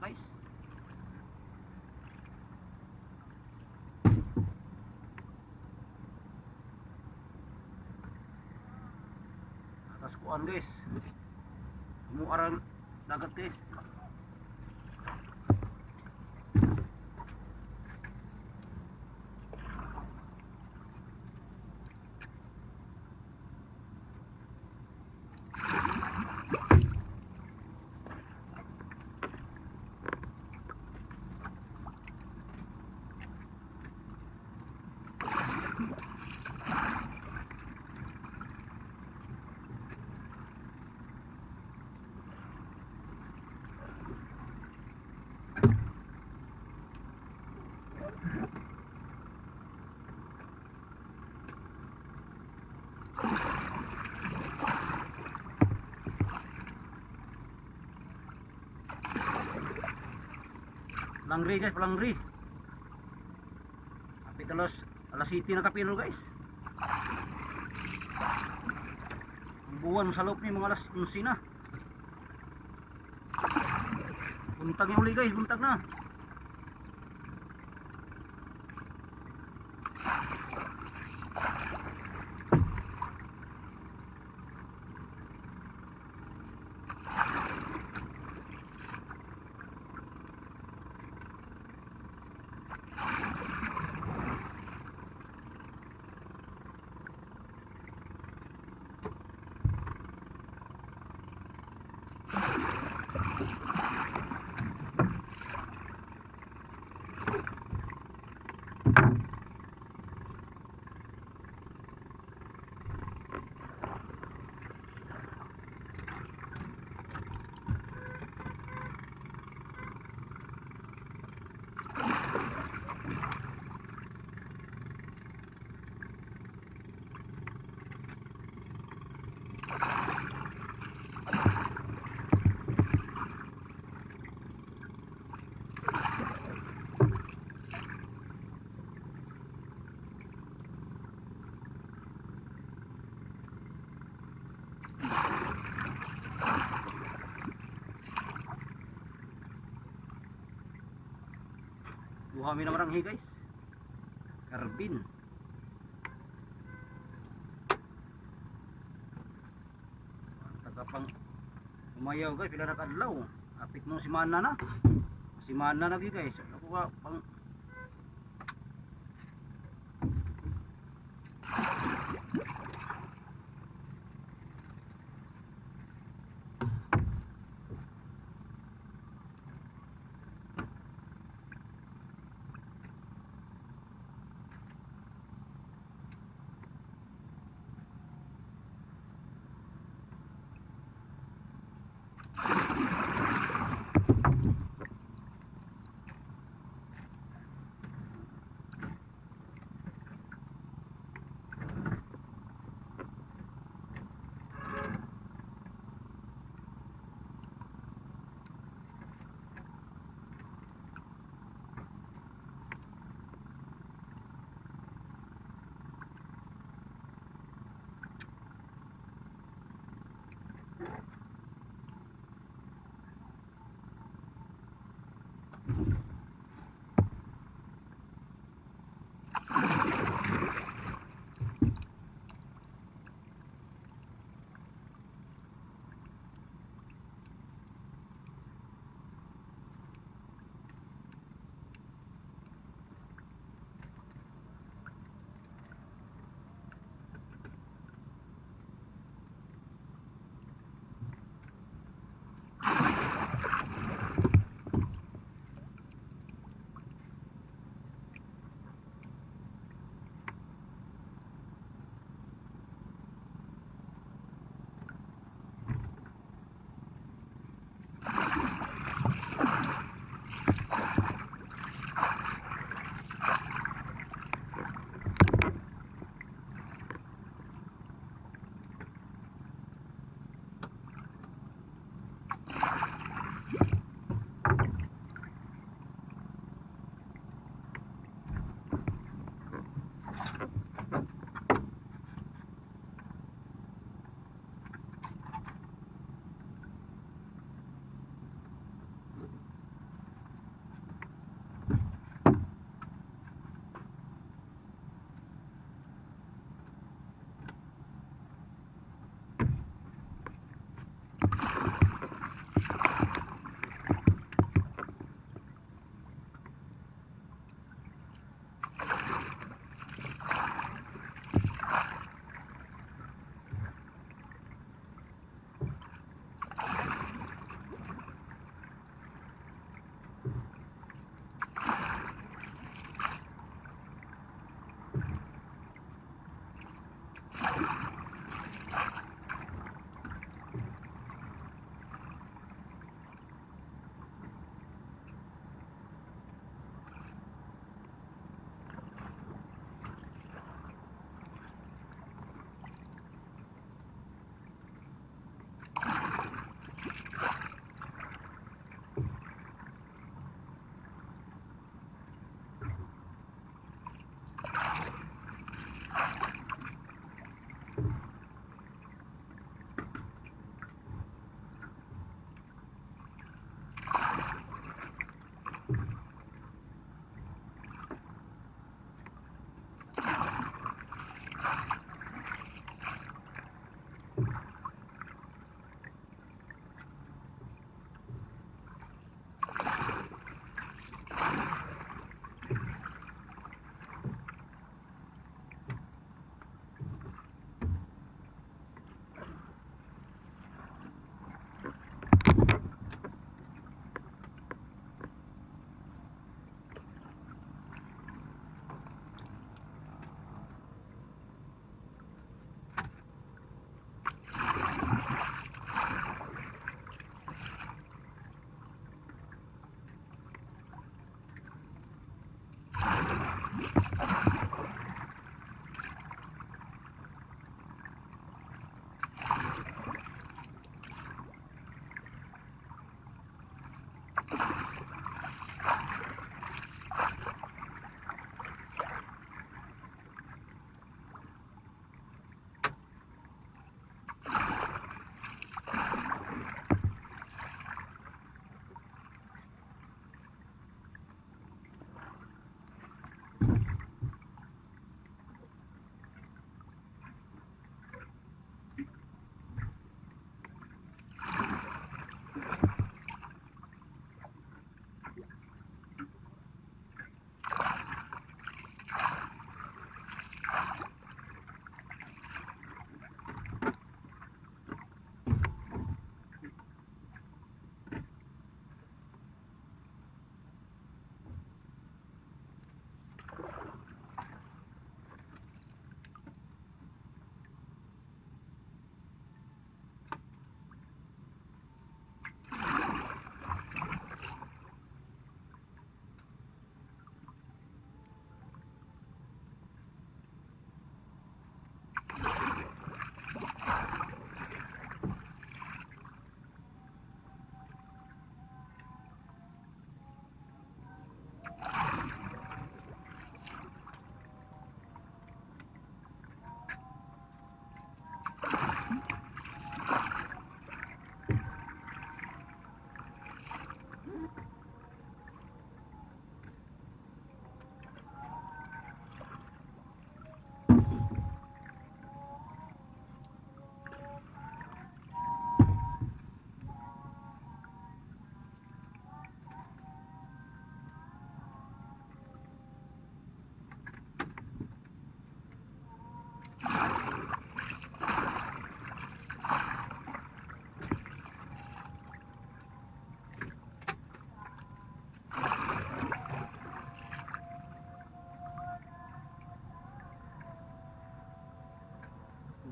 guys. Atas kuan guys. Muarang dagat guys. Langri guys, palangri. Kapit alas city na kapino guys. Ang buwan sa loob ni mga alas 11 na. Buntag yung uli guys, buntag na. Buhami na maranghi guys. Carbine. Tagapang umayaw guys, pila na kadlaw. Apit mo si Mana na. Si Mana na guys. Ako ka pang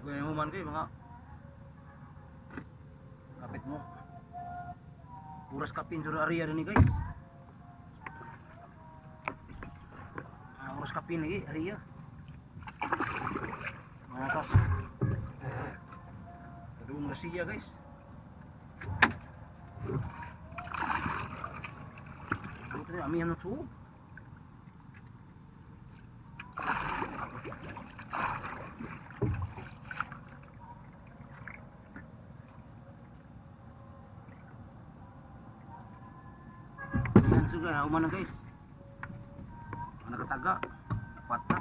Gaya mo man kayo mga kapit mo. Puras kapin sa area rin guys. Puras kapin lagi area. Mga kas. Kadung Rasiya guys. Ito na amihan ng suo. Ayan suga, hauman na guys. Ang nakataga, pata.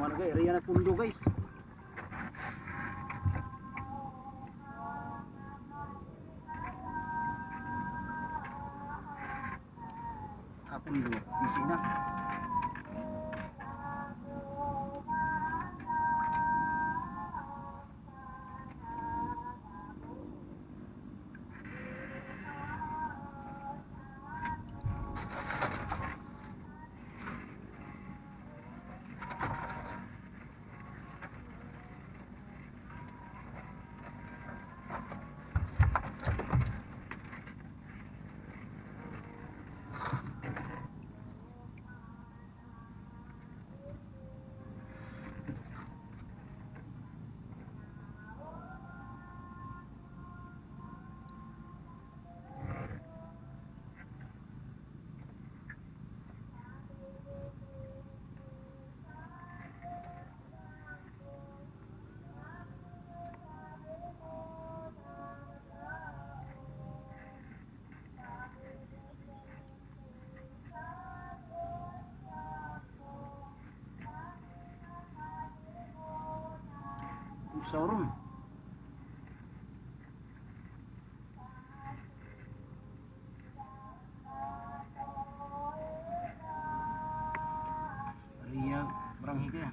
Mana guys, area na pundo guys. Pundo, isi na. Sauron. Ria berang higa.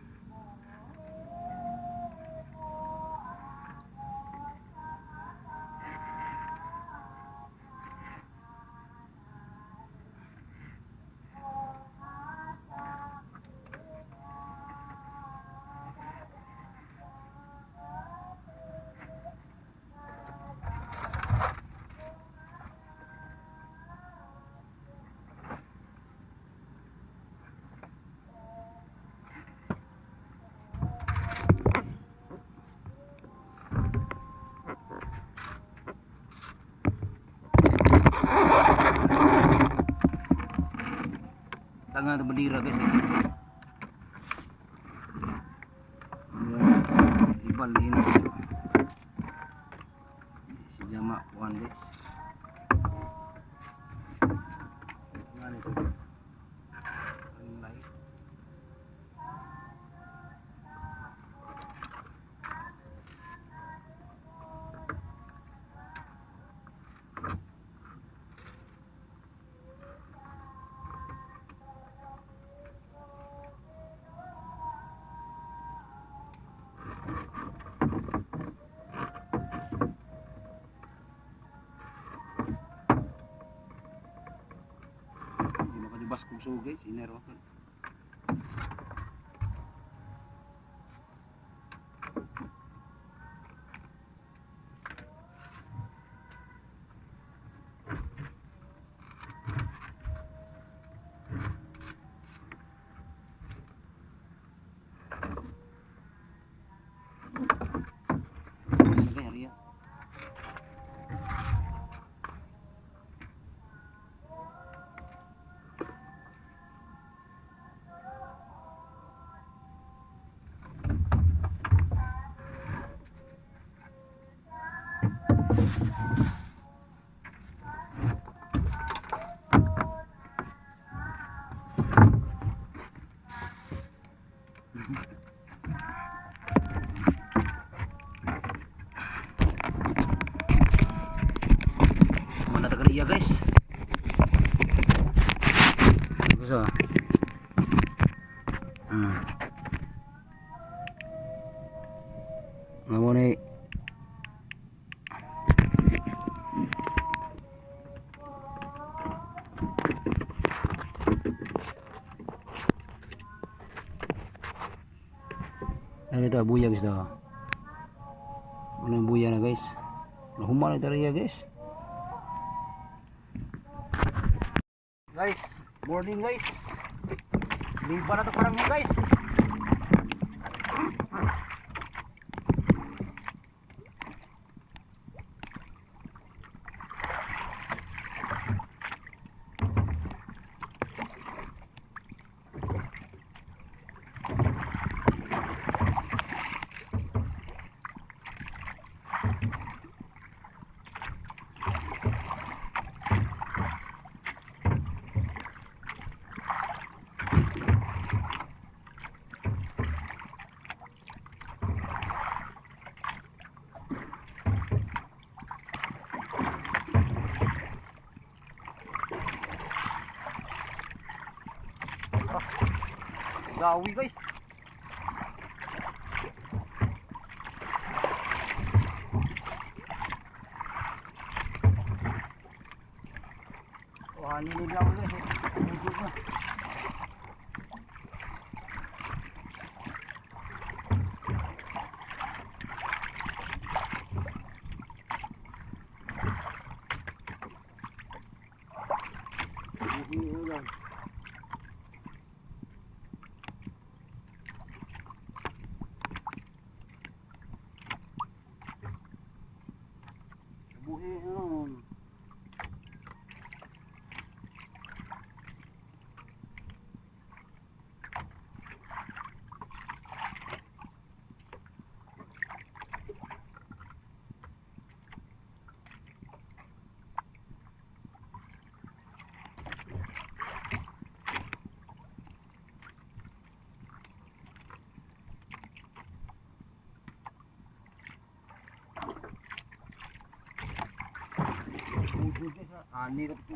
Tanga bendera guys. Ibal ini. Si Jama Puan guys. Mana itu? Lain. Bas kung sugay, sinero ako. Ngamo ni ano ito, buya guys daw. Unang buya na guys. Nahuman na tariya guys. Guys, morning guys. Liba na ito parang yun guys. Gawi guys. Wah, ini gawi guys. Ujung na. Buhi yun. Ujung guys, aneh kat tu.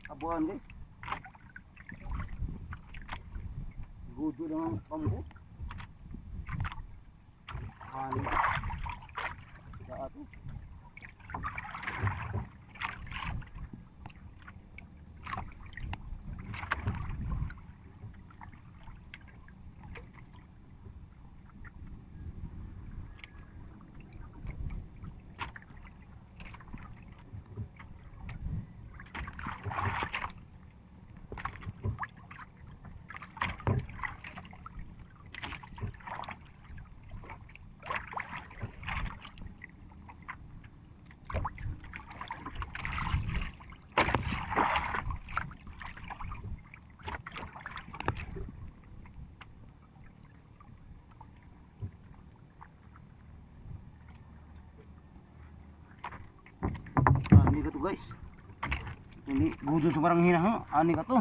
Abuan guys. Gudo dengan bambu. Ani. Saat tu. Ani ka to guys. Ini gudo sa parang hina ha. Ani ka to.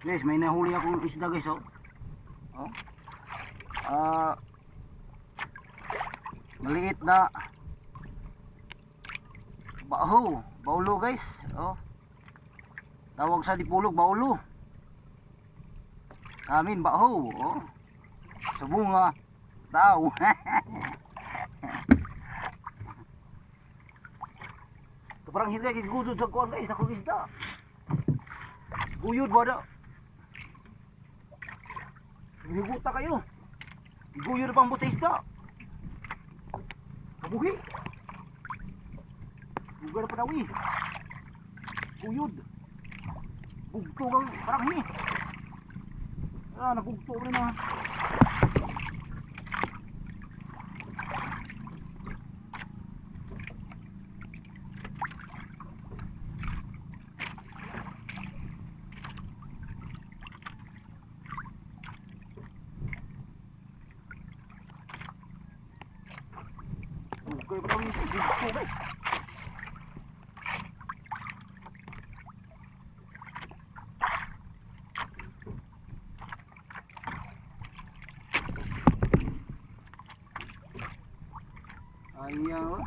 Guys, may nahuli akong isda guys oh. Oh. Maliit na baulo guys. Oh. Tawag sa Dipolog baulo. Amin baho. Oh. Sa bunga tao. Parang hindi kayo gudod sa kuwan guys. Ako isda. Guyod ba na? Higuta kayo. Guyod na pang buta isda. Kabuhi. Lugar na panawi. Guyod. Bugto kang parang hi. Nabugto rin na. Bugto parang hi. Bugto guys. Ayaw.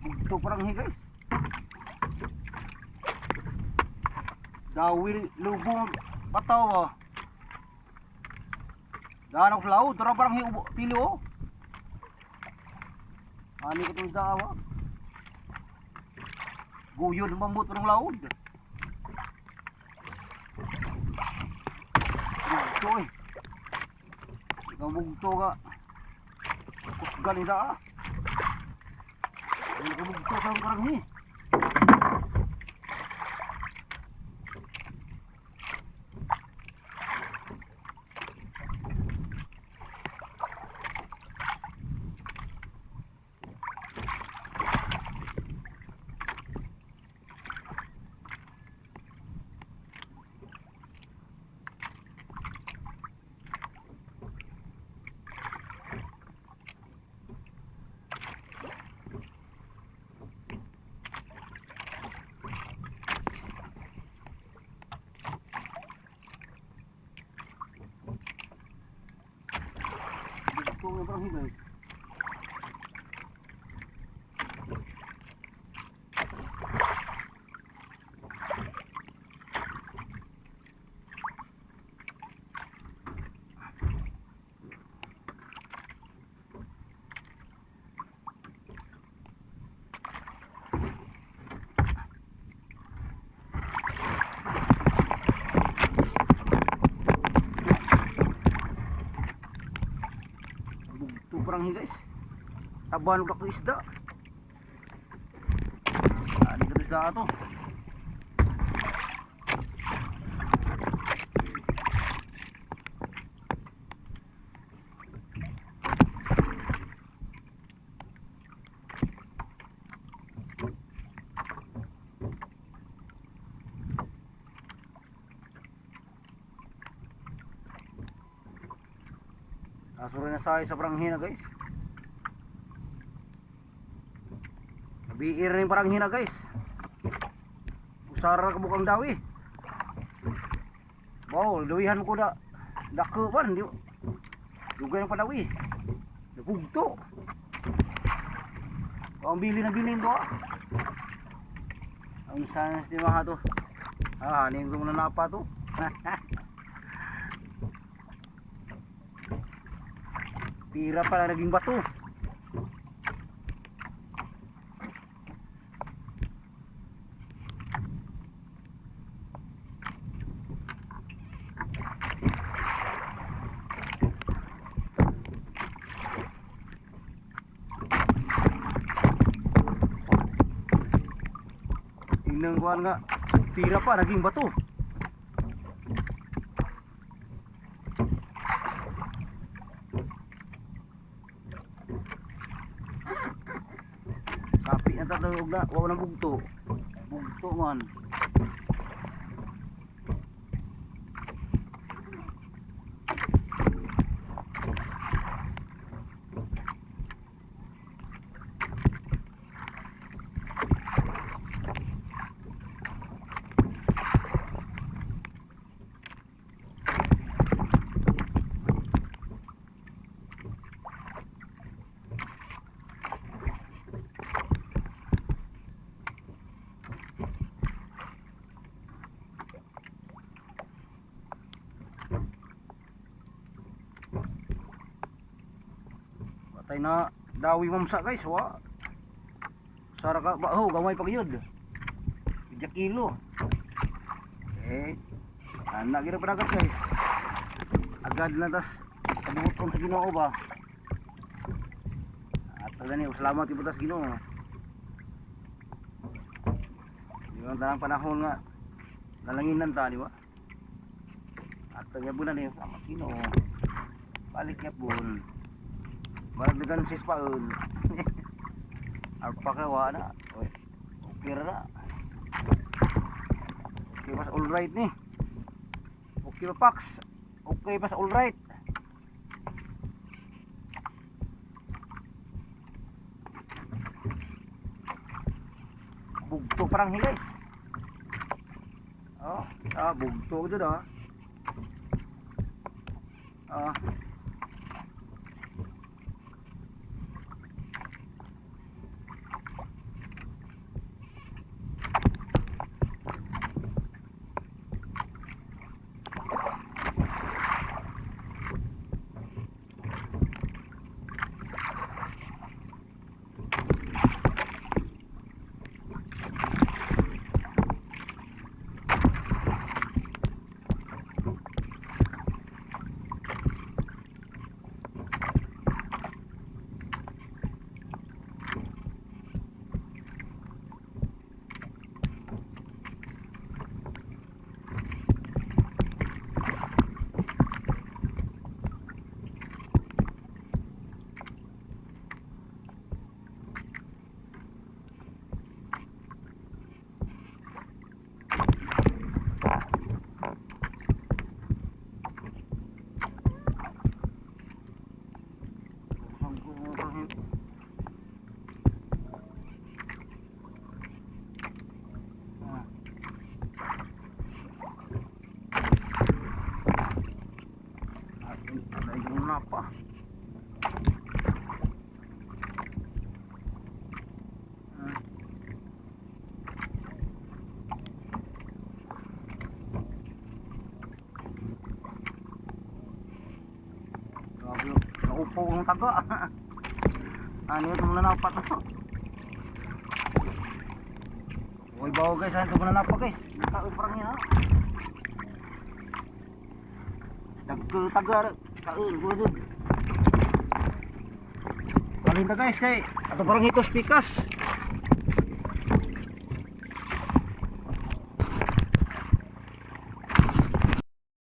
Bugto parang hi guys. Dawil lubong pataw ba? Ganang flow, turang parang hiubo, pili oh. Ani ko itong dawa. Guyod mambut parang laod. Bugto eh. Ikaw bugto ka. Kusgan ida ah. Ano ka bugto sa parang hi. Bugto nga parang hi guys. Parang hi guys. Taban ko isda. Ani ka isda ato. Asuro na sa parang hina guys. Nabiir rin parang hina guys. Usara ka bukang dawi. Wow, dawihan ko da. Dako ba hindi. Dugay ng padawi. Nabugto. Ang bili na bilin to ah. Ang sanas di mga to. Haning ko muna napa to. Pira pala naging bato. Tingnan ko nga, pira pa naging bato. Kapi na tatawag na, waw na bugto. Bugto man. Atay na dawi mamsa guys, wa. Sara ka baho, gamay pa gyud. 1 kilo. Anak gira padagat guys. Agad na tas kabuton sa Ginoo ba. At gani, salamat ibo tas Ginoo. Di ba tanang panahon nga nalanginan ta, di ba? At yabunan ni salamat Ginoo. Balik yapon. Barag dagan sis paon. Arpa ka wa na. Oy. Okay ra na. Okay pas all right ni. Okay pa Pax. Okay pas all right. Bugto parang guys. Oh, bugto jud ah. Apa? Naupo ng taga. Ano ito muna napat to? Uy bawa guys, ano ito muna napat guys? Nakain parang yan ha. Taga kain gua jud. Palinta guys kay ato parang hitos pikas.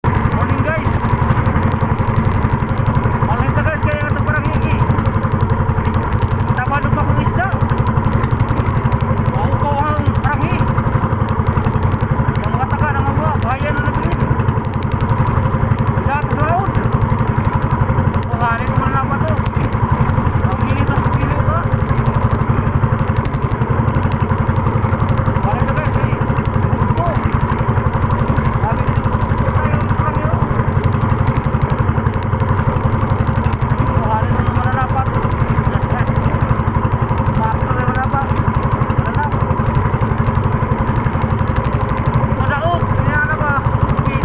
Morning guys. Palinta guys kay ato parang hiki. Tama pa kung isda. Wow ko ang parang hiki. Yang mga taga ng mga bayan na nagpilin. Diyan sa road. Hari ko na naman to. Ang pilit ang pilit ko. Balik na guys eh. Ito. Sabi ko tayo ang yun. So hari ko naman na napat. Bakit na napat? Alam. Madaog. Kaya na ba? Okay.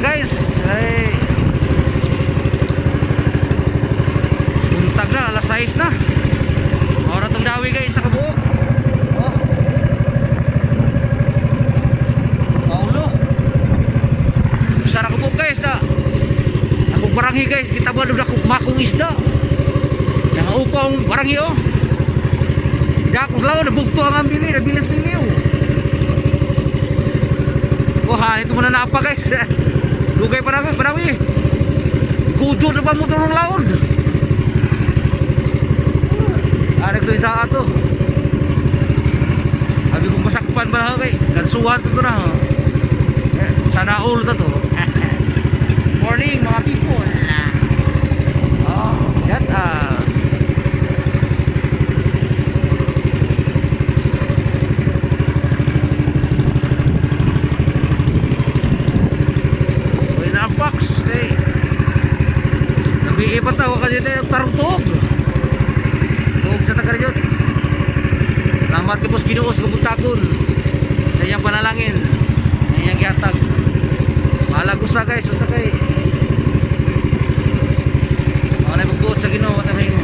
Guys, ay buntag na, alas 6 na. Ora tong dawi guys sa kabuok. Oh. Paulo. Sara kabuok guys da. Ako baranghi guys, kita ba dudak makong isda. Yang upong baranghi oh. Dak law na bugto ang ambili, nagbilis-biliw. Wah, itu mana apa guys? Lugay pa namin, panawi. Kudo na pa mo ito ng laon. Anak ito isa ato. Sabi kong masakpan ba na kay gansuhan ito na. Sana all na to. Morning mga people. Oh, shut up. Salamat kay Boss Ginoo sa kabugtakon. Sa iyang panalangin. Sa iyang gihatag. Bahala ko sa guys, unta kay. Mga nagbubuot sa Ginoo, katay